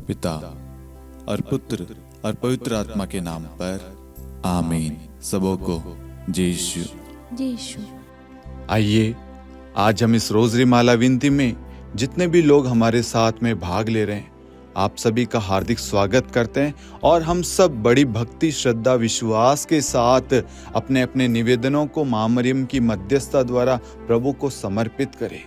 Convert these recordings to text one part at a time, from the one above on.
पिता और पुत्र और पवित्र आत्मा के नाम पर आमीन। सबों को जय यीशु। जय यीशु। आइए आज हम इस रोजरी माला विनती में जितने भी लोग हमारे साथ में भाग ले रहे हैं, आप सभी का हार्दिक स्वागत करते हैं और हम सब बड़ी भक्ति, श्रद्धा, विश्वास के साथ अपने अपने निवेदनों को मां मरियम की मध्यस्थता द्वारा प्रभु को समर्पित करें।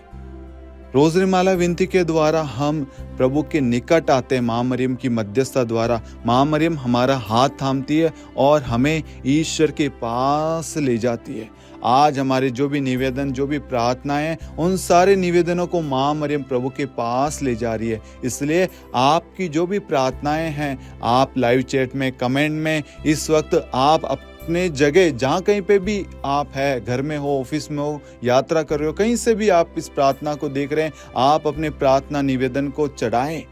रोजरी माला विनती के द्वारा हम प्रभु के निकट आते हैं। मां मरियम की मध्यस्थता द्वारा मां मरियम हमारा हाथ थामती है और हमें ईश्वर के पास ले जाती है। आज हमारे जो भी निवेदन, जो भी प्रार्थनाएं हैं, उन सारे निवेदनों को मां मरियम प्रभु के पास ले जा रही है। इसलिए आपकी जो भी प्रार्थनाएं हैं, आप लाइव चैट में, कमेंट में इस वक्त आप अपने जगह जहाँ कहीं पे भी आप है, घर में हो, ऑफिस में हो, यात्रा कर रहे हो, कहीं से भी आप इस प्रार्थना को देख रहे हैं, आप अपने प्रार्थना निवेदन को चढ़ाएं,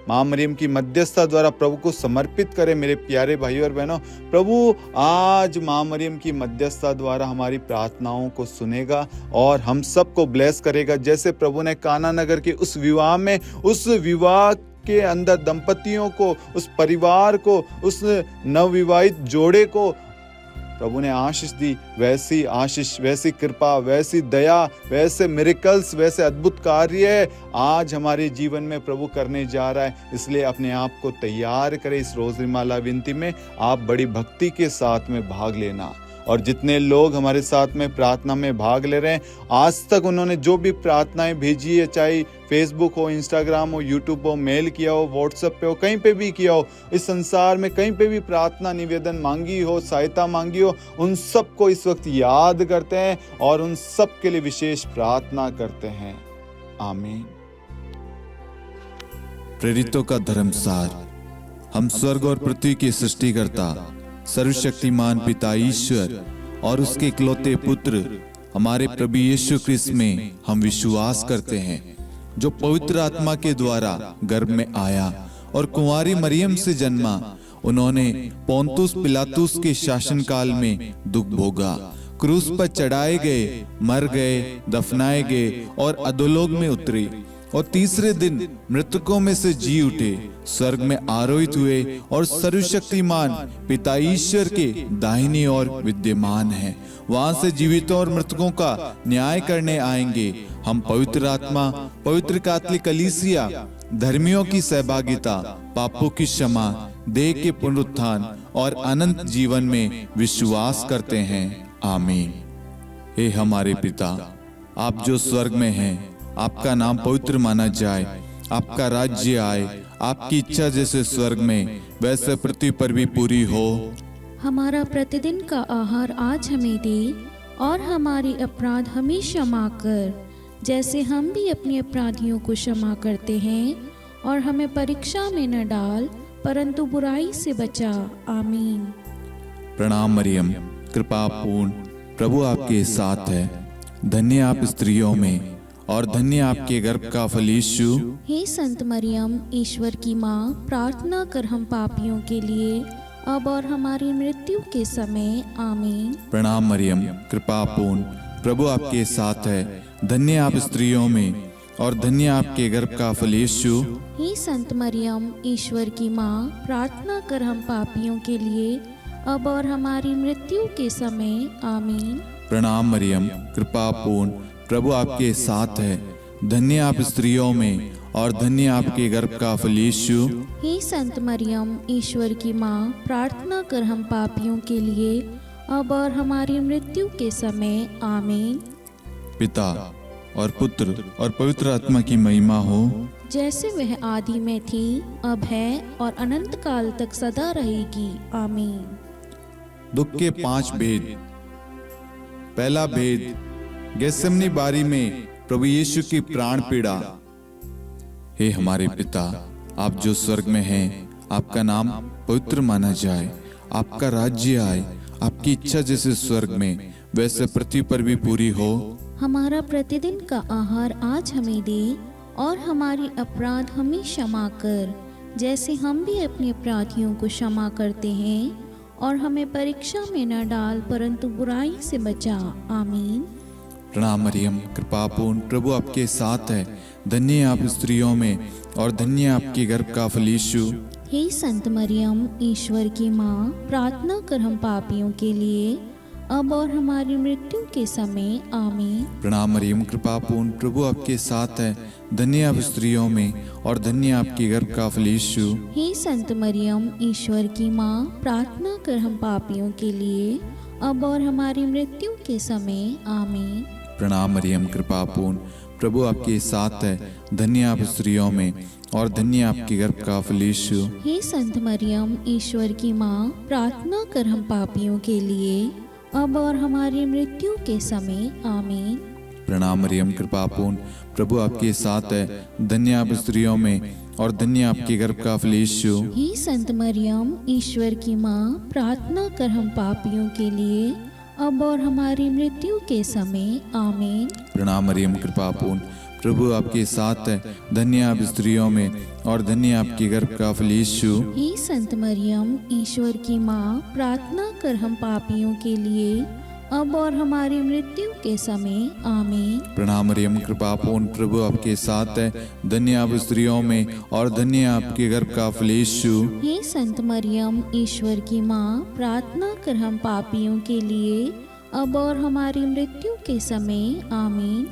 मां मरियम की मध्यस्थता द्वारा प्रभु को समर्पित करें। मेरे प्यारे भाइयों और बहनों, प्रभु आज मां मरियम की मध्यस्थता द्वारा हमारी प्रार्थनाओं को सुनेगा और हम सबको ब्लेस करेगा। जैसे प्रभु ने काना नगर के उस विवाह में, उस विवाह के अंदर दंपतियों को, उस परिवार को, उस नवविवाहित जोड़े को प्रभु ने आशीष दी, वैसी आशीष, वैसी कृपा, वैसी दया, वैसे मिरेकल्स, वैसे अद्भुत कार्य आज हमारे जीवन में प्रभु करने जा रहा है। इसलिए अपने आप को तैयार करें। इस रोजरी माला विनती में आप बड़ी भक्ति के साथ में भाग लेना। और जितने लोग हमारे साथ में प्रार्थना में भाग ले रहे हैं, आज तक उन्होंने जो भी प्रार्थनाएं भेजी है, चाहे फेसबुक हो, इंस्टाग्राम हो, यूट्यूब हो, मेल किया हो, व्हाट्सएप पे हो, कहीं पे भी किया हो, इस संसार में कहीं पे भी प्रार्थना निवेदन मांगी हो, सहायता मांगी हो, उन सबको इस वक्त याद करते हैं और उन सब के लिए विशेष प्रार्थना करते हैं। आमीन। प्रेरितों का धर्मसार। हम स्वर्ग और पृथ्वी के सृष्टिकर्ता सर्वशक्तिमान पिता ईश्वर और उसके इकलौते पुत्र हमारे प्रभु यीशु ख्रिस्त में हम विश्वास करते हैं, जो पवित्र आत्मा के द्वारा गर्भ में आया और कुंवारी मरियम से जन्मा। उन्होंने पोंतुस पिलातुस के शासनकाल में दुख भोगा, क्रूस पर चढ़ाए गए, मर गए, दफनाए गए और अधोलोक में उतरे और तीसरे दिन मृतकों में से जी उठे, स्वर्ग में आरोहित हुए और सर्वशक्तिमान पिता ईश्वर के दाहिनी ओर विद्यमान हैं। वहां से जीवितों और मृतकों का न्याय करने आएंगे। हम पवित्र आत्मा, पवित्र कैथोलिक कलीसिया, धर्मियों की सहभागिता, पापों की क्षमा, देह के पुनरुत्थान और अनंत जीवन में विश्वास करते हैं। आमीन। हे हमारे पिता, आप जो स्वर्ग में हैं, आपका नाम पवित्र माना जाए, आपका राज्य आए, आपकी इच्छा जैसे स्वर्ग में वैसे पृथ्वी पर भी पूरी हो। हमारा प्रतिदिन का आहार आज हमें दे और हमारी अपराध हमें क्षमा कर, जैसे हम भी अपने अपराधियों को क्षमा करते हैं, और हमें परीक्षा में न डाल परंतु बुराई से बचा। आमीन। प्रणाम मरियम, कृपा पूर्ण, प्रभु आपके साथ है। धन्य आप स्त्रियों में और धन्य आपके गर्भ का फल यीशु। हे संत मरियम, ईश्वर की माँ, प्रार्थना कर हम पापियों के लिए अब और हमारी मृत्यु के समय। आमीन। प्रणाम मरियम, कृपा पूर्ण, प्रभु आपके साथ है। धन्य आप स्त्रियों में और धन्य आपके गर्भ का फल यीशु। हे संत मरियम, ईश्वर की माँ, प्रार्थना कर हम पापियों के लिए अब और हमारी मृत्यु के समय। आमीन। प्रणाम मरियम, कृपा पूर्ण, प्रभु आपके साथ है। धन्य आप स्त्रियों में और धन्य आपके गर्भ का फल यीशु। हे संत मरियम, ईश्वर की माँ, प्रार्थना कर हम पापियों के लिए अब और हमारी मृत्यु के समय। आमीन। पिता और पुत्र और पवित्र आत्मा की महिमा हो, जैसे वह आदि में थी, अब है और अनंत काल तक सदा रहेगी। आमीन। दुख के 5 भेद। पहला भेद, गेत्सेमनी बारी में प्रभु यीशु की प्राण पीड़ा। हे हमारे पिता, आप जो स्वर्ग में हैं, आपका नाम पवित्र माना जाए, आपका राज्य आए, आपकी इच्छा जैसे स्वर्ग में वैसे पृथ्वी पर भी पूरी हो। हमारा प्रतिदिन का आहार आज हमें दे और हमारी अपराध हमें क्षमा कर, जैसे हम भी अपने अपराधियों को क्षमा करते हैं, और हमें परीक्षा में न डाल परंतु बुराई से बचा। आमीन। प्रणाम मरियम, कृपा पूर्ण, प्रभु आपके साथ है। धन्य आप स्त्रियों में और धन्य आपके गर्भ का फल यीशु। हे संत मरियम, ईश्वर की माँ, प्रार्थना कर हम पापियों के लिए, अब और हमारी मृत्यु के समय। आमीन। प्रणाम मरियम, कृपा पूर्ण, प्रभु आपके साथ है। धन्य आप स्त्रियों में और धन्य आपके गर्भ का फल यीशु। हे संत मरियम, ईश्वर की माँ, प्रार्थना कर हम पापियों के लिए, अब और हमारी मृत्यु के समय। आमीन। प्रणाम मरियम, कृपा पूर्ण, प्रभु आपके साथ है। धन्य आप स्त्रियों में और धन्य आपके गर्भ का फल यीशु। हे संत मरियम, ईश्वर की माँ, प्रार्थना कर हम पापियों के लिए, अब और हमारी मृत्यु के समय। आमीन। प्रणाम मरियम, कृपा पूर्ण, प्रभु आपके साथ है। धन्य आप स्त्रियों में और धन्य आपके गर्भ का फल यीशु। हे संत मरियम, ईश्वर की माँ, प्रार्थना कर हम पापियों के लिए, अब और हमारी मृत्यु के समय। आमीन। प्रणाम मरियम, कृपा पूर्ण, प्रभु आपके साथ है। धन्य आप स्त्रियों में और धन्य आपके गर्भ का फल यीशु। हे संत मरियम, ईश्वर की माँ, प्रार्थना कर हम पापियों के लिए, अब और हमारी मृत्यु के समय। आमीन। प्रणाम मरियम, कृपा पूर्ण, प्रभु आपके साथ है। धन्य आप स्त्रियों में और धन्य आपके गर्भ का फल यीशु। हे संत मरियम, ईश्वर की माँ, प्रार्थना कर हम पापियों के लिए, अब और हमारी मृत्यु के समय। आमीन।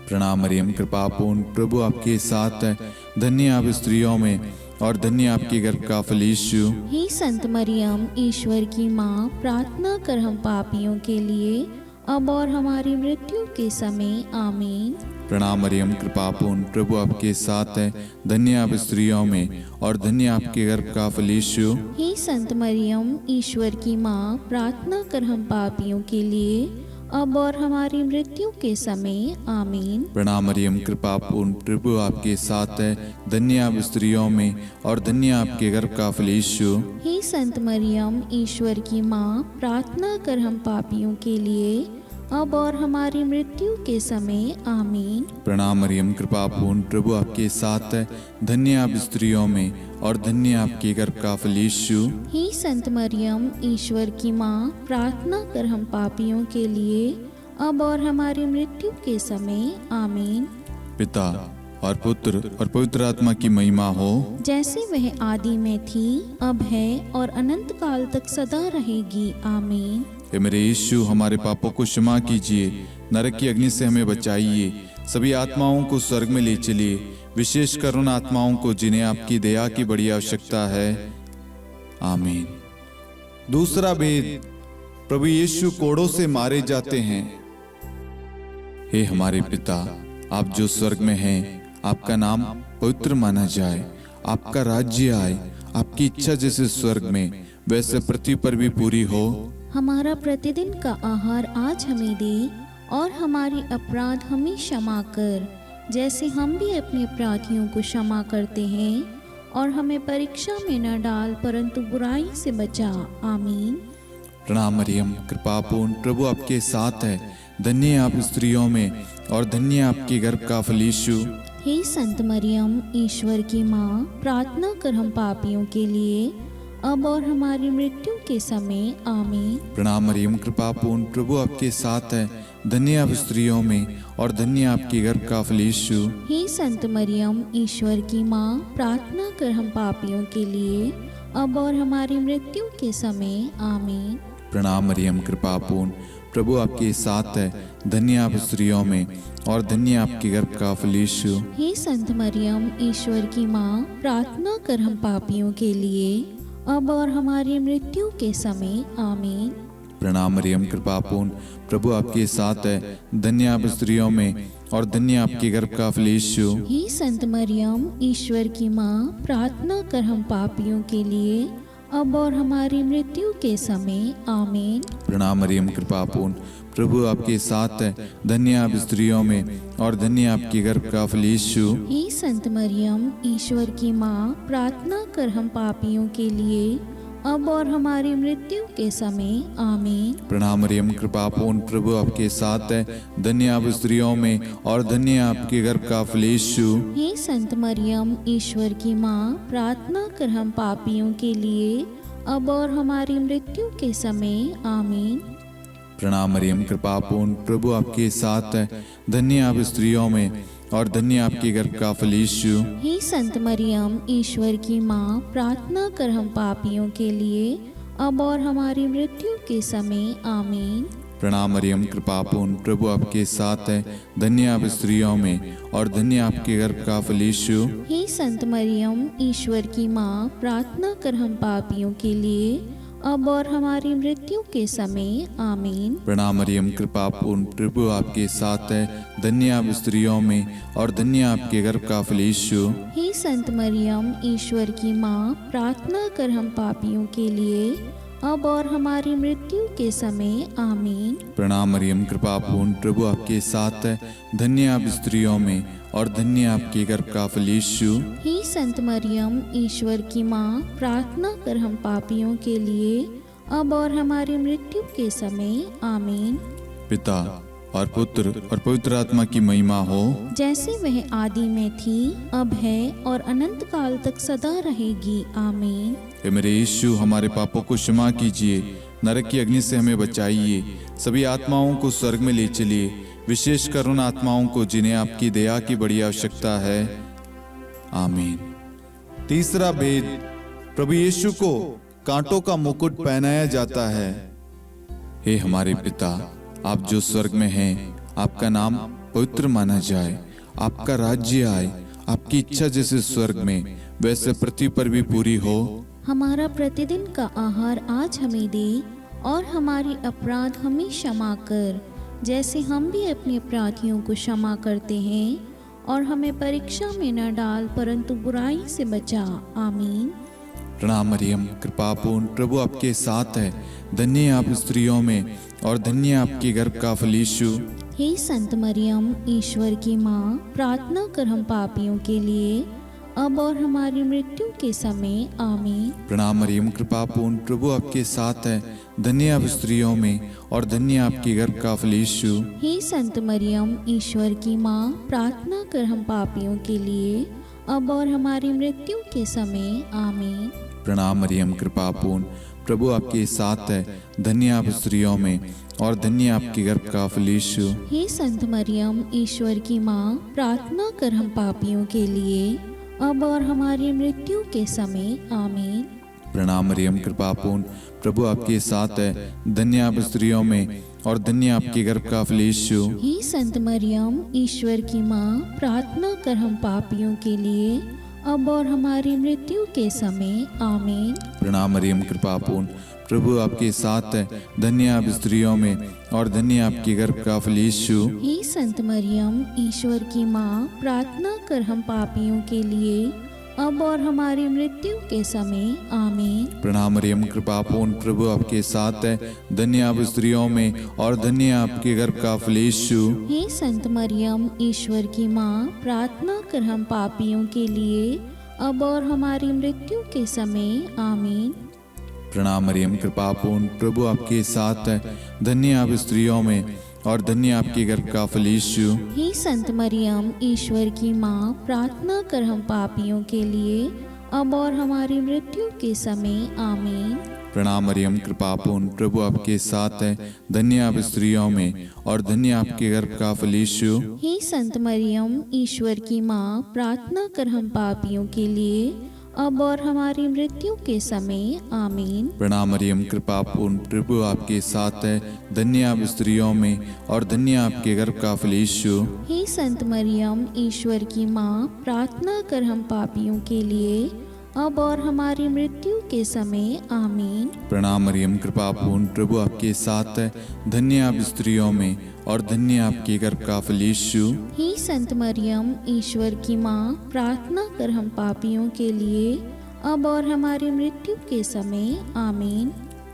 प्रणाम मरियम, कृपा पूर्ण, प्रभु आपके साथ है। धन्य आप स्त्रियों में और धन्य आपके गर्भ का फल यीशु। हे संत मरियम, ईश्वर की माँ, प्रार्थना कर हम पापियों के लिए, अब और हमारी मृत्यु के समय। आमीन। प्रणाम मरियम, कृपा पूर्ण, प्रभु आपके साथ है। धन्य आप स्त्रियों में और धन्य आपके गर्भ का फल यीशु। हे संत मरियम, ईश्वर की माँ, प्रार्थना कर हम पापियों के लिए, अब और हमारी मृत्यु के समय। आमीन। प्रणाम मरियम, कृपा पूर्ण, प्रभु आपके साथ है। धन्य आप स्त्रियों में और धन्य आपके गर्भ का फल यीशु। हे संत मरियम, ईश्वर की माँ, प्रार्थना कर हम पापियों के लिए, अब और हमारी मृत्यु के समय। आमीन। प्रणाम मरियम, कृपा पूर्ण, प्रभु आपके साथ है। धन्य आप स्त्रियों में और धन्य आपके गर्भ का फल यीशु। हे संत मरियम, ईश्वर की माँ, प्रार्थना कर हम पापियों के लिए, अब और हमारी मृत्यु के समय। आमीन। पिता और पुत्र और पवित्र आत्मा की महिमा हो, जैसे वह आदि में थी, अब है और अनंत काल तक सदा रहेगी। आमीन। हे मेरे यीशु, हमारे पापों को क्षमा कीजिए, नरक की अग्नि से हमें बचाइए, सभी आत्माओं को स्वर्ग में ले चलिए, विशेषकर उन आत्माओं को जिन्हें आपकी दया की बड़ी आवश्यकता है। आमीन। दूसरा भेद, प्रभु यीशु कोड़ों से मारे जाते हैं। हे हमारे पिता, आप जो स्वर्ग में हैं, आपका नाम पवित्र माना जाए, आपका राज्य आए, आपकी इच्छा जैसे स्वर्ग में वैसे पृथ्वी पर भी पूरी हो। हमारा प्रतिदिन का आहार आज हमें दे, और हमारी अपराध हमें क्षमा कर, जैसे हम भी अपने अपराधियों को क्षमा करते हैं, और हमें परीक्षा में न डाल, परंतु बुराई से बचा। आमीन। प्रणाम मरियम, कृपा पूर्ण, प्रभु आपके साथ है। धन्य आप स्त्रियों में और धन्य आपके गर्भ का फल यीशु। हे संत मरियम, ईश्वर की माँ, प्रार्थना कर हम पापियों के लिए, अब और हमारी मृत्यु के समय। आमीन। प्रणाम मरियम, कृपा पूर्ण, प्रभु आपके साथ है। धन्य आप स्त्रियों में और धन्य आपके गर्भ का फल यीशु। हे संत मरियम, ईश्वर की माँ, प्रार्थना कर हम पापियों के लिए, अब और हमारी मृत्यु के समय। आमीन। प्रणाम मरियम, कृपा पूर्ण, प्रभु आपके साथ है। धन्य आप स्त्रियों में और धन्य आपके गर्भ का फल यीशु। हे संत मरियम, ईश्वर की माँ, प्रार्थना कर हम पापियों के लिए, अब और हमारी मृत्यु के समय। आमीन। प्रणाम मरियम, कृपा पूर्ण, प्रभु आपके साथ है। धन्य आप स्त्रियों में और धन्य आपके गर्भ का फल यीशु। हे संत मरियम, ईश्वर की माँ, प्रार्थना कर हम पापियों के लिए, अब और हमारी मृत्यु के समय। आमीन। प्रणाम मरियम, कृपा पूर्ण, प्रभु आपके साथ है। धन्य आप स्त्रियों में और धन्य आपके गर्भ का फल यीशु। हे संत मरियम, ईश्वर की माँ, प्रार्थना कर हम पापियों के लिए, अब और हमारी मृत्यु के समय। आमीन। प्रणाम मरियम, कृपा पूर्ण, प्रभु आपके साथ है। धन्य आप स्त्रियों में और धन्य आपके गर्भ का फल यीशु। हे संत मरियम, ईश्वर की माँ, प्रार्थना कर हम पापियों के लिए, अब और हमारी मृत्यु के समय। आमीन। प्रणाम मरियम, कृपा पूर्ण, प्रभु आपके साथ है। धन्य आप स्त्रियों में और धन्य आपके गर्भ का फल यीशु। हे संत मरियम, ईश्वर की माँ, प्रार्थना कर हम पापियों के लिए, अब और हमारी मृत्यु के समय। आमीन। प्रणाम मरियम, कृपा पूर्ण, प्रभु आपके साथ है। धन्य आप स्त्रियों में और धन्य आपके गर्भ का फल यीशु। हे संत मरियम, ईश्वर की माँ, प्रार्थना कर हम पापियों के लिए, अब और हमारी मृत्यु के समय। आमीन। प्रणाम मरियम, कृपा पूर्ण, प्रभु आपके साथ है। धन्य आप स्त्रियों में और धन्य आपके गर्भ का फल यीशु। हे संत मरियम, ईश्वर की माँ, प्रार्थना कर हम पापियों के लिए, अब और हमारी मृत्यु के समय। आमीन। प्रणाम मरियम, कृपा पूर्ण, प्रभु आपके साथ है। धन्य आप स्त्रियों में और धन्य आपके गर्भ का फल यीशु। हे संत मरियम, ईश्वर की माँ, प्रार्थना कर हम पापियों के लिए, अब और हमारी मृत्यु के समय। आमीन। पिता और पुत्र और पवित्र आत्मा की महिमा हो, जैसे वह आदि में थी, अब है और अनंत काल तक सदा रहेगी। आमीन। हे मेरे यीशु, हमारे पापों को क्षमा कीजिए, नरक की अग्नि से हमें बचाइए, सभी आत्माओं को स्वर्ग में ले चलिए, विशेषकर उन आत्माओं को जिन्हें आपकी दया की बड़ी आवश्यकता है। आमीन। तीसरा भेद, प्रभु यीशु को कांटों का मुकुट पहनाया जाता है। हे हमारे पिता, आप जो स्वर्ग में हैं, आपका नाम पवित्र माना जाए, आपका राज्य आए, आपकी इच्छा जैसे स्वर्ग में वैसे पृथ्वी पर भी पूरी हो। हमारा प्रतिदिन का आहार आज हमें दे, और हमारी अपराध हमें क्षमा कर, जैसे हम भी अपने अपराधियों को क्षमा करते हैं, और हमें परीक्षा में न डाल, परंतु बुराई से बचा। आमीन। प्रणाम मरियम, कृपा पूर्ण, प्रभु आपके साथ है। धन्य आप स्त्रियों में और धन्य आपके गर्भ का फल यीशु। हे संत मरियम, ईश्वर की माँ, प्रार्थना कर हम पापियों के लिए, अब और हमारी मृत्यु के समय। आमीन। प्रणाम मरियम, कृपा पूर्ण, प्रभु आपके साथ है। धन्य आप स्त्रियों में और धन्य आपके गर्भ का फल यीशु। हे संत मरियम, ईश्वर की माँ, प्रार्थना कर हम पापियों के लिए, अब और हमारी मृत्यु के समय। आमीन। प्रणाम मरियम, कृपा पूर्ण, प्रभु आपके साथ है। धन्य आप स्त्रियों में और धन्य आपके गर्भ का फल यीशु। हे संत मरियम, ईश्वर की माँ, प्रार्थना कर हम पापियों के लिए, अब और हमारी मृत्यु के समय। आमीन। प्रणाम मरियम, कृपा पूर्ण, प्रभु आपके साथ है। धन्य आप स्त्रियों में और धन्य आपके गर्भ का फल यीशु। हे संत मरियम, ईश्वर की माँ, प्रार्थना कर हम पापियों के लिए, अब और हमारी मृत्यु के समय। आमीन। प्रणाम मरियम, कृपा पूर्ण, प्रभु आपके साथ है। धन्य आप स्त्रियों में और धन्य आपके गर्भ का फल यीशु। हे संत मरियम, ईश्वर की माँ, प्रार्थना कर हम पापियों के लिए, अब और हमारी मृत्यु के समय। आमीन। प्रणाम मरियम, कृपा पूर्ण, प्रभु आपके साथ है। धन्य आप स्त्रियों में और धन्य आपके गर्भ का फल यीशु। हे संत मरियम, ईश्वर की माँ, प्रार्थना कर हम पापियों के लिए, अब और हमारी मृत्यु के समय। आमीन। प्रणाम मरियम, कृपा पूर्ण, प्रभु आपके साथ है। धन्य आप स्त्रियों में और धन्य आपके गर्भ का फल यीशु। हे संत मरियम, ईश्वर की माँ, प्रार्थना कर हम पापियों के लिए, अब और हमारी मृत्यु के समय। आमीन। प्रणाम मरियम, कृपा पूर्ण, प्रभु आपके साथ है। धन्य आप स्त्रियों में और धन्य आपके गर्भ का फल यीशु। हे संत मरियम, ईश्वर की माँ, प्रार्थना कर हम पापियों के लिए, अब और हमारी मृत्यु के समय। आमीन। प्रणाम मरियम, कृपा पूर्ण, प्रभु आपके साथ है। धन्य आप स्त्रियों में और धन्य आपके गर्भ का फल यीशु। हे संत मरियम, ईश्वर की माँ, प्रार्थना कर हम पापियों के लिए, अब और हमारी मृत्यु के समय। आमीन। प्रणाम मरियम, कृपा पूर्ण, प्रभु आपके साथ है। धन्य आप स्त्रियों में और धन्य आपके गर्भ का फल यीशु। हे संत मरियम, ईश्वर की माँ, प्रार्थना कर हम पापियों के लिए, अब और हमारी मृत्यु के समय। आमीन।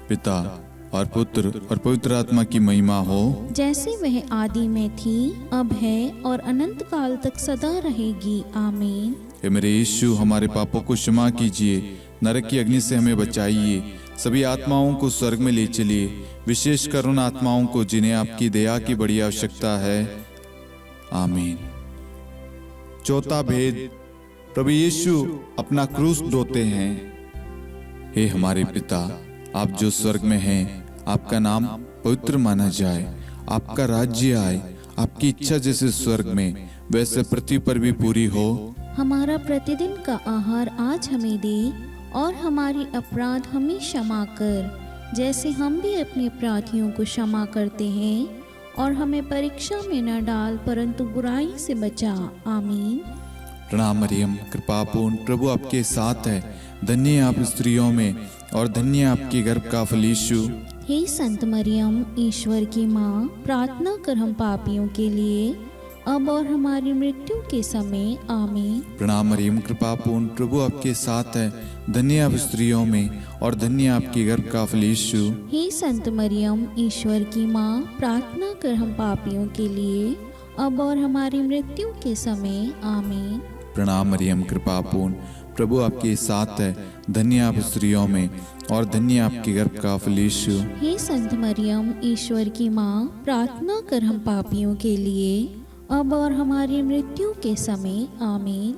पिता और पुत्र और पवित्र आत्मा की महिमा हो, जैसे वह आदि में थी, अब है और अनंत काल तक सदा रहेगी। आमीन। हे मेरे यीशु, हमारे पापों को क्षमा कीजिए, नरक की अग्नि से हमें बचाइए, सभी आत्माओं को स्वर्ग में ले चलिए, विशेषकर उन आत्माओं को जिन्हें आपकी दया की बड़ी आवश्यकता है। आमीन। चौथा भेद, प्रभु यीशु अपना क्रूस ढोते हैं। हे हमारे पिता, आप जो स्वर्ग में हैं, आपका नाम पवित्र माना जाए, आपका राज्य आए, आपकी इच्छा जैसे स्वर्ग में वैसे पृथ्वी पर भी पूरी हो। हमारा प्रतिदिन का आहार आज हमें दे, और हमारी अपराध हमें क्षमा कर, जैसे हम भी अपने अपराधियों को क्षमा करते हैं, और हमें परीक्षा में न डाल परंतु बुराई से बचा। आमीन। प्रणाम मरियम, कृपा पूर्ण, प्रभु आपके साथ है, धन्य आप स्त्रियों में और धन्य आपके गर्भ का फल यीशु। हे संत मरियम, ईश्वर की माँ, प्रार्थना कर हम पापियों के लिए, अब और हमारी मृत्यु के समय। आमीन। प्रणाम मरियम, कृपा पूर्ण, प्रभु आपके साथ है, धन्य आप स्त्रियों में और धन्य आपके गर्भ का फल यीशु। हे संत मरियम, ईश्वर की माँ, प्रार्थना कर हम पापियों के लिए, अब और हमारी मृत्यु के समय। आमीन। प्रणाम मरियम, कृपा पूर्ण, प्रभु आपके साथ है, धन्य आप स्त्रियों में और धन्य आपके गर्भ का फल यीशु। हे संत मरियम, ईश्वर की माँ, प्रार्थना कर हम पापियों के लिए, अब और हमारी मृत्यु के समय। आमीन।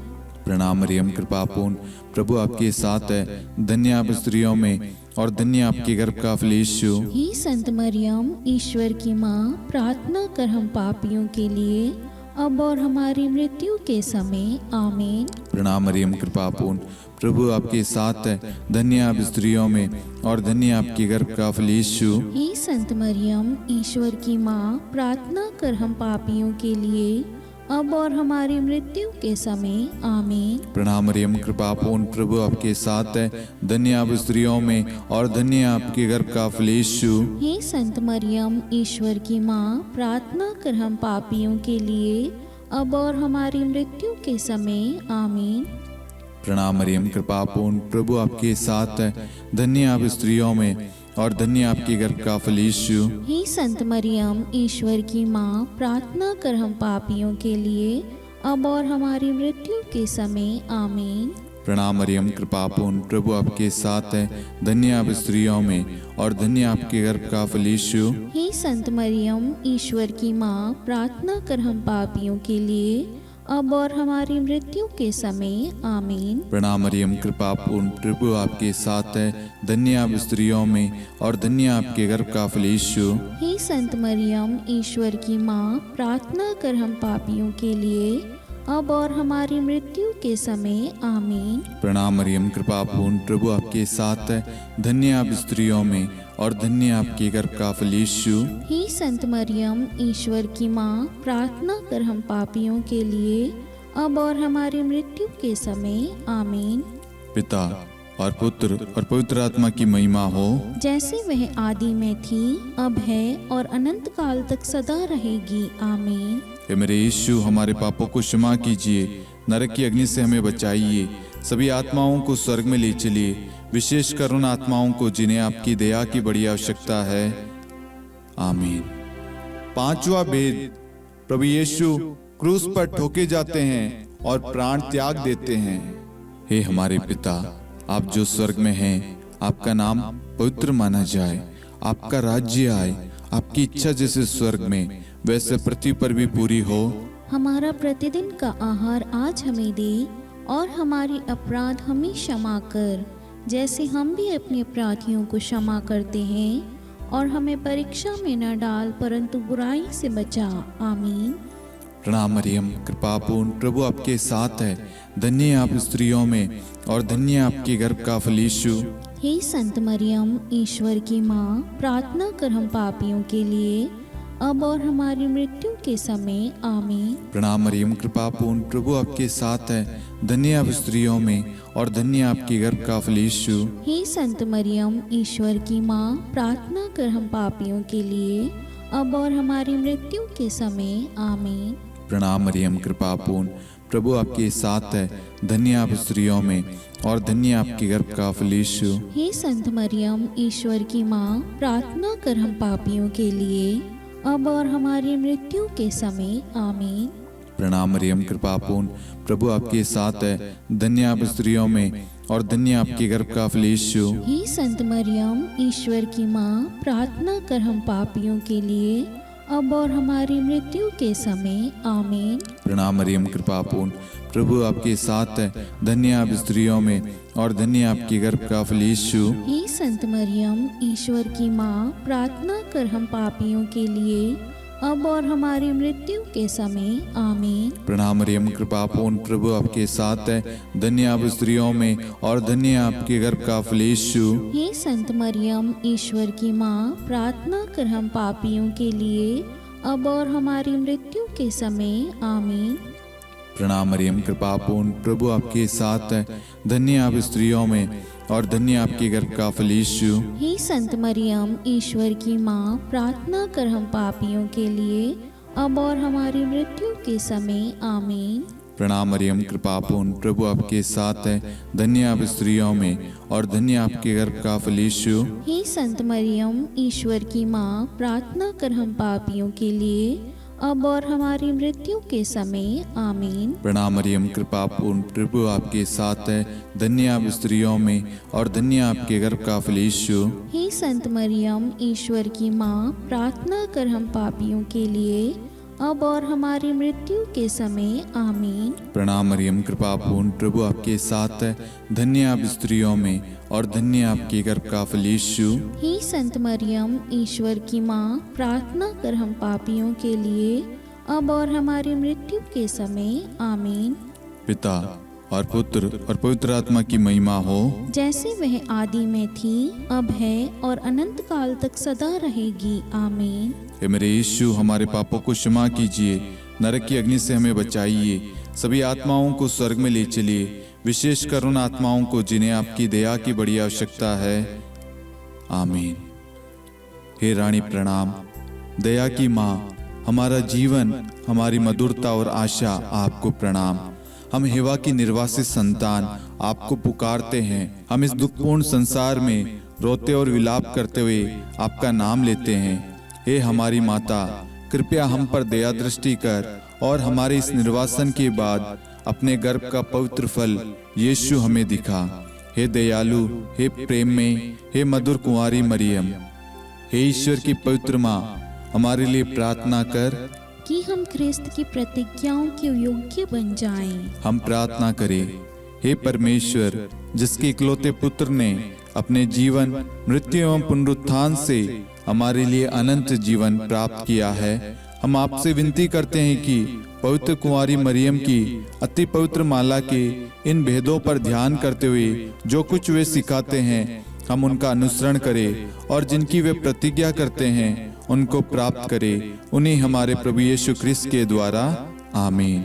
प्रणाम मरियम, कृपा पूर्ण, प्रभु आपके साथ है, धन्य आप स्त्रियों में और धन्य आपके गर्भ का फल यीशु। हे संत मरियम, ईश्वर की माँ, प्रार्थना कर हम पापियों के लिए, अब और हमारी मृत्यु के समय। आमीन। प्रणाम मरियम, कृपा पूर्ण, प्रभु आपके साथ है, धन्य आप स्त्रियों में और धन्य आपके गर्भ का फल यीशु। हे संत मरियम, ईश्वर की माँ, प्रार्थना कर हम पापियों के लिए, अब और हमारी मृत्यु के समय। आमीन। प्रणाम मरियम, कृपा पूर्ण, प्रभु आपके साथ है, धन्य आप स्त्रियों में और धन्य आपके गर्भ का फल यीशु। हे संत मरियम, ईश्वर की माँ, प्रार्थना कर हम पापियों के लिए, अब और हमारी मृत्यु के समय। आमीन। प्रणाम मरियम, कृपा पूर्ण, प्रभु आपके साथ है, धन्य आप स्त्रियों में और धन्य आपके गर्भ का फल यीशु। हे संत मरियम, ईश्वर की माँ, प्रार्थना कर हम पापियों के लिए, अब और हमारी मृत्यु के समय। आमीन। प्रणाम मरियम, कृपा पूर्ण, प्रभु आपके साथ है, धन्य आप स्त्रियों में और धन्य आपके गर्भ का फल यीशु। हे संत मरियम, ईश्वर की माँ, प्रार्थना कर हम पापियों के लिए, अब और हमारी मृत्यु के समय। आमीन। प्रणाम मरियम, कृपा पूर्ण, प्रभु आपके साथ है, धन्य आप स्त्रियों में और धन्य आपके गर्भ का फल यीशु। हे संत मरियम, ईश्वर की माँ, प्रार्थना कर हम पापियों के लिए, अब और हमारी मृत्यु के समय। आमीन। प्रणाम मरियम, कृपा पूर्ण, प्रभु आपके साथ है, धन्य आप स्त्रियों में और धन्य आपके गर्भ का फल यीशु। हे संत मरियम, ईश्वर की माँ, प्रार्थना कर हम पापियों के लिए, अब और हमारी मृत्यु के समय। आमीन। पिता और पुत्र और पवित्र आत्मा की महिमा हो, जैसे वह आदि में थी, अब है और अनंत काल तक सदा रहेगी। आमीन। हे मेरे यीशु, हमारे पापों को क्षमा कीजिए, नरक की अग्नि से हमें बचाइए, सभी आत्माओं को स्वर्ग में ले चलिए, विशेषकर उन आत्माओं को जिन्हें आपकी दया की बड़ी आवश्यकता है। आमीन। पांचवा भेद, प्रभु यीशु क्रूस पर ठोके जाते हैं और प्राण त्याग देते हैं। हे हमारे पिता, आप जो स्वर्ग में हैं, आपका नाम पवित्र माना जाए, आपका राज्य आए, आपकी इच्छा जैसे स्वर्ग में वैसे पृथ्वी पर भी पूरी हो। हमारा प्रतिदिन का आहार आज हमें दे, और हमारी अपराध हमें क्षमा कर, जैसे हम भी अपने अपराधियों को क्षमा करते हैं, और हमें परीक्षा में न डाल परंतु बुराई से बचा। आमीन। प्रणाम मरियम, कृपा पूर्ण, प्रभु आपके साथ है, धन्य आप स्त्रियों में और धन्य आपके गर्भ का फल यीशु। हे संत मरियम, ईश्वर की माँ, प्रार्थना कर हम पापियों के लिए, अब और हमारी मृत्यु के समय। आमीन। प्रणाम मरियम, कृपा पूर्ण, प्रभु आपके साथ है, धन्य आप स्त्रियों में और धन्य आपके गर्भ का फल यीशु। हे संत मरियम, ईश्वर की माँ, प्रार्थना कर हम पापियों के लिए, अब और हमारी मृत्यु के समय। आमीन। प्रणाम मरियम, कृपा पूर्ण, प्रभु आपके साथ है, धन्य आप स्त्रियों में और धन्य आपके गर्भ का फल यीशु। हे संत मरियम, ईश्वर की माँ, प्रार्थना कर हम पापियों के लिए, अब और हमारी मृत्यु के समय। आमीन। प्रणाम मरियम, कृपा पूर्ण, प्रभु आपके साथ है, धन्य आप स्त्रियों में और धन्य आपके गर्भ का फल यीशु। हे संत मरियम, ईश्वर की माँ, प्रार्थना कर हम पापियों के लिए, अब और हमारी मृत्यु के समय। आमीन। प्रणाम मरियम, कृपा पूर्ण, प्रभु आपके साथ है, धन्य आप स्त्रियों में और धन्य आपकी गर्भ का फल यीशु। हे संत मरियम, ईश्वर की माँ, प्रार्थना कर हम पापियों के लिए, अब और हमारी मृत्यु के समय। आमीन। प्रणाम मरियम, कृपा पूर्ण, प्रभु आपके साथ है। धन्य आप स्त्रियों में और धन्य आपके गर्भ का फल यीशु। हे संत मरियम, ईश्वर की माँ, प्रार्थना कर हम पापियों के लिए, अब और हमारी मृत्यु के समय। आमीन। प्रणाम मरियम, कृपा पूर्ण, प्रभु आपके साथ है। धन्य आप स्त्रियों में और धन्य आपके गर्भ का फल यीशु। हे संत मरियम, ईश्वर की माँ, प्रार्थना कर हम पापियों के लिए, अब और हमारी मृत्यु के समय। आमीन। प्रणाम मरियम, कृपा पूर्ण, प्रभु आपके साथ है। धन्य आप स्त्रियों में और धन्य आपके गर्भ का फल यीशु। हे संत मरियम, ईश्वर की माँ, प्रार्थना कर हम पापियों के लिए, अब और हमारी मृत्यु के समय। आमीन। प्रणाम मरियम, कृपा पूर्ण, प्रभु आपके साथ है। धन्य आप स्त्रियों में और धन्य आपके गर्भ का फल यीशु। हे संत मरियम, ईश्वर की माँ, प्रार्थना कर हम पापियों के लिए, अब और हमारी मृत्यु के समय। आमीन। प्रणाम मरियम, कृपा पूर्ण, प्रभु आपके साथ है। धन्य आप स्त्रियों में और धन्य आपके गर्भ का फल यीशु। हे संत मरियम, ईश्वर की माँ, प्रार्थना कर हम पापियों के लिए, अब और हमारी मृत्यु के समय। आमीन। पिता और पुत्र और पवित्र आत्मा की महिमा हो, जैसे वह आदि में थी, अब है और अनंत काल तक सदा रहेगी। आमीन। हे मेरे यीशु, हमारे पापों को क्षमा कीजिए, नरक की अग्नि से हमें बचाइए, सभी आत्माओं को स्वर्ग में ले चलिए, विशेषकर उन आत्माओं को जिन्हें आपकी दया की बड़ी आवश्यकता है। आमीन। हे रानी प्रणाम, दया की माँ, हमारा जीवन, हमारी मधुरता और आशा आपको प्रणाम। हम हेवा की निर्वासित संतान आपको पुकारते हैं। हम इस दुखपूर्ण संसार में रोते और विलाप करते हुए आपका नाम लेते हैं। हे हमारी माता, कृपया हम पर दया दृष्टि कर और हमारे इस निर्वासन के बाद अपने गर्भ का पवित्र फल यीशु हमें दिखा। हे दयालु, हे प्रेम में, हे मधुर कुंवारी मरियम, हे ईश्वर की पवित्र माँ, हमारे लिए प्रार्थना कर कि हम ख्रिस्त की प्रतिज्ञाओं के योग्य बन जाएं। हम प्रार्थना करें। हे परमेश्वर, जिसके इकलौते पुत्र ने अपने जीवन, मृत्यु एवं पुनरुत्थान से हमारे लिए अनंत जीवन प्राप्त किया है, हम आपसे विनती करते हैं कि पवित्र कुंवारी मरियम की अति पवित्र माला के इन भेदों पर ध्यान करते हुए जो कुछ वे सिखाते हैं, हम उनका अनुसरण करें और जिनकी वे प्रतिज्ञा करते हैं उनको प्राप्त करें। उन्हीं हमारे प्रभु यीशु ख्रिस्त के द्वारा। आमीन।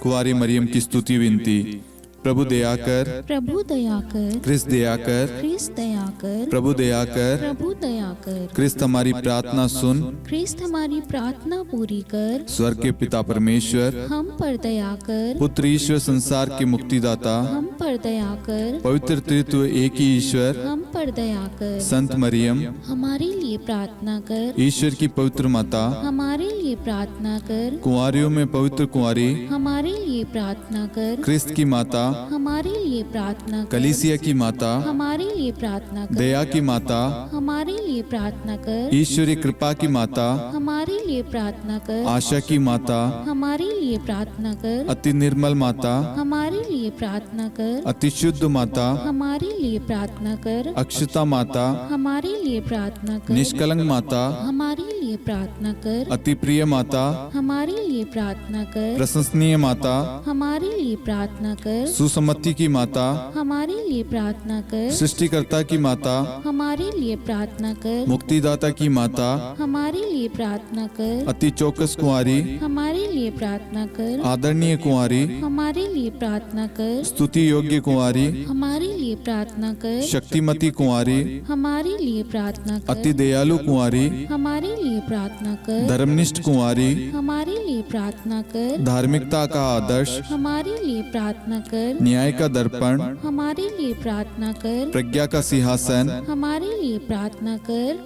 कुंवारी मरियम की स्तुति विनती। प्रभु दया कर, प्रभु दया कर, ख्रिस्त दया कर, ख्रिस्त दया कर, प्रभु दया कर, प्रभु दया कर, ख्रिस्त हमारी प्रार्थना सुन। ख्रिस्त हमारी प्रार्थना पूरी कर, स्वर्ग के पिता परमेश्वर, हम पर दया कर, पुत्र ईश्वर संसार के मुक्तिदाता, हम पर दया कर, पवित्र तृत्व एक ही ईश्वर, हम पर दया कर, संत मरियम, हमारे लिए प्रार्थना कर, ईश्वर की पवित्र माता, हमारे लिए प्रार्थना कर, कुंवारियों में पवित्र कुंवारी, हमारे लिए प्रार्थना कर, ख्रिस्त की माता, हमारे लिए प्रार्थना कर, कलीसिया की माता, हमारे लिए प्रार्थना कर, दया की माता, हमारे लिए प्रार्थना कर, ईश्वरी कृपा की माता, हमारे लिए प्रार्थना कर, आशा की माता, हमारे लिए प्रार्थना कर, अति निर्मल माता, हमारे लिए प्रार्थना कर, अति शुद्ध माता, हमारे लिए प्रार्थना कर, अक्षता माता, हमारे लिए प्रार्थना कर, निष्कलंक माता, हमारे लिए प्रार्थना कर, अति प्रिय माता, हमारे लिए प्रार्थना कर, प्रशंसनीय माता, हमारे लिए प्रार्थना कर, सुसम्मति की माता, हमारे लिए प्रार्थना कर, सृष्टिकर्ता की माता, हमारे लिए प्रार्थना कर, मुक्तिदाता की माता, हमारे लिए प्रार्थना कर, अति चौकस कुंवारी, हमारे लिए प्रार्थना कर, आदरणीय कुंवारी, हमारे लिए प्रार्थना कर, स्तुति योग्य कुंवारी, हमारे लिए प्रार्थना कर, शक्तिमती कुंवारी, हमारे लिए प्रार्थना कर, अति दयालु कुंवारी, हमारे लिए प्रार्थना कर, धर्मनिष्ठ कुंवारी, हमारे लिए प्रार्थना कर, धार्मिकता का आदर्श, हमारे लिए प्रार्थना कर, न्याय का दर्पण, हमारे लिए प्रार्थना कर, प्रज्ञा का सिंहासन, हमारे लिए प्रार्थना कर,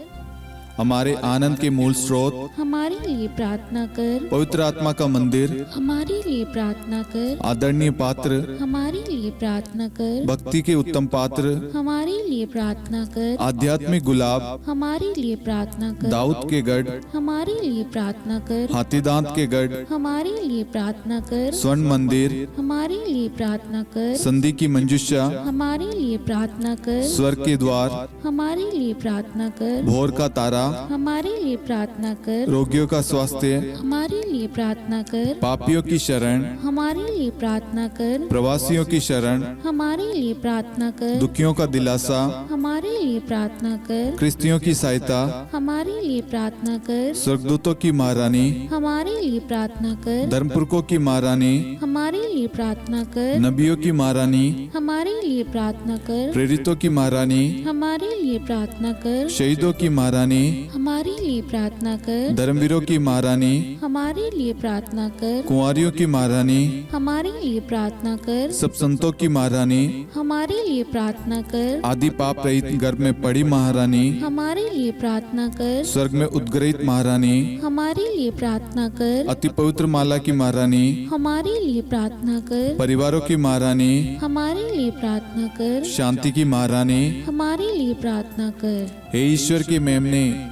हमारे आनंद के मूल स्रोत, हमारे लिए प्रार्थना कर। पवित्र आत्मा का मंदिर, हमारे लिए प्रार्थना कर। आदरणीय पात्र, हमारे लिए प्रार्थना कर। भक्ति के उत्तम पात्र, हमारे लिए प्रार्थना कर। आध्यात्मिक गुलाब, हमारे लिए प्रार्थना कर। दाऊद के गढ़, हमारे लिए प्रार्थना कर। हाथीदांत के गढ़, हमारे लिए प्रार्थना कर। स्वर्ण मंदिर, हमारे लिए प्रार्थना कर। संधि की मंजुषा, हमारे लिए प्रार्थना कर। स्वर्ग के द्वार, हमारे लिए प्रार्थना कर। भोर का तारा, हमारे लिए प्रार्थना कर। रोगियों का स्वास्थ्य, हमारे लिए प्रार्थना कर। पापियों की शरण, हमारे लिए प्रार्थना कर। प्रवासियों की शरण, हमारे लिए प्रार्थना कर। दुखियों का दिलासा, हमारे लिए प्रार्थना कर। क्रिस्तियों की सहायता, हमारे लिए प्रार्थना कर। स्वर्गदूतों की महारानी, हमारे लिए प्रार्थना कर। धर्मपुरखों की महारानी, हमारे लिए प्रार्थना कर। नबियों की महारानी, हमारे लिए प्रार्थना कर। प्रेरितों की महारानी, हमारे लिए प्रार्थना कर। शहीदों की महारानी, हमारे लिए प्रार्थना कर। धर्मवीरों की महारानी, हमारे लिए प्रार्थना कर। कुंवारियों की महारानी, हमारे लिए प्रार्थना कर। सब संतों की महारानी, हमारे लिए प्रार्थना कर। आदि पाप रहित गर्भ में पड़ी महारानी, हमारे लिए प्रार्थना कर। स्वर्ग में उद्गृहित महारानी, हमारे लिए प्रार्थना कर। अति पवित्र माला की महारानी, हमारे लिए प्रार्थना कर। परिवारों की महारानी, हमारे लिए प्रार्थना कर। शांति की महारानी, हमारे लिए प्रार्थना कर। हे ईश्वर के मेमने,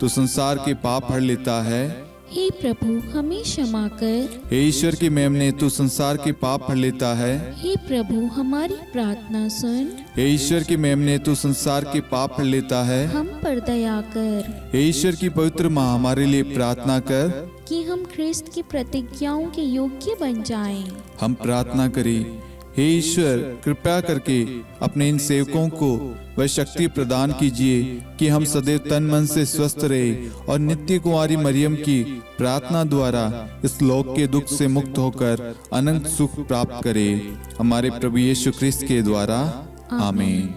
तू संसार के पाप हर लेता है। हे प्रभु हमें क्षमा कर। हे ईश्वर के मेमने, तू संसार के पाप हर लेता है। हे प्रभु हमारी प्रार्थना सुन। हे ईश्वर के मेमने, तू संसार के पाप हर लेता है। हम पर दया कर हे ईश्वर की पवित्र माँ, हमारे लिए प्रार्थना कर। कि हम ख्रिस्त की प्रतिज्ञाओं के योग्य बन जाएं। हम प्रार्थना करें। हे ईश्वर, कृपया करके अपने इन सेवकों को वह शक्ति प्रदान कीजिए कि हम सदैव तन मन से स्वस्थ रहे और नित्य कुंवारी मरियम की प्रार्थना द्वारा इस लोक के दुख से मुक्त होकर अनंत सुख प्राप्त करें। हमारे प्रभु यीशु ख्रिस्त के द्वारा, आमीन।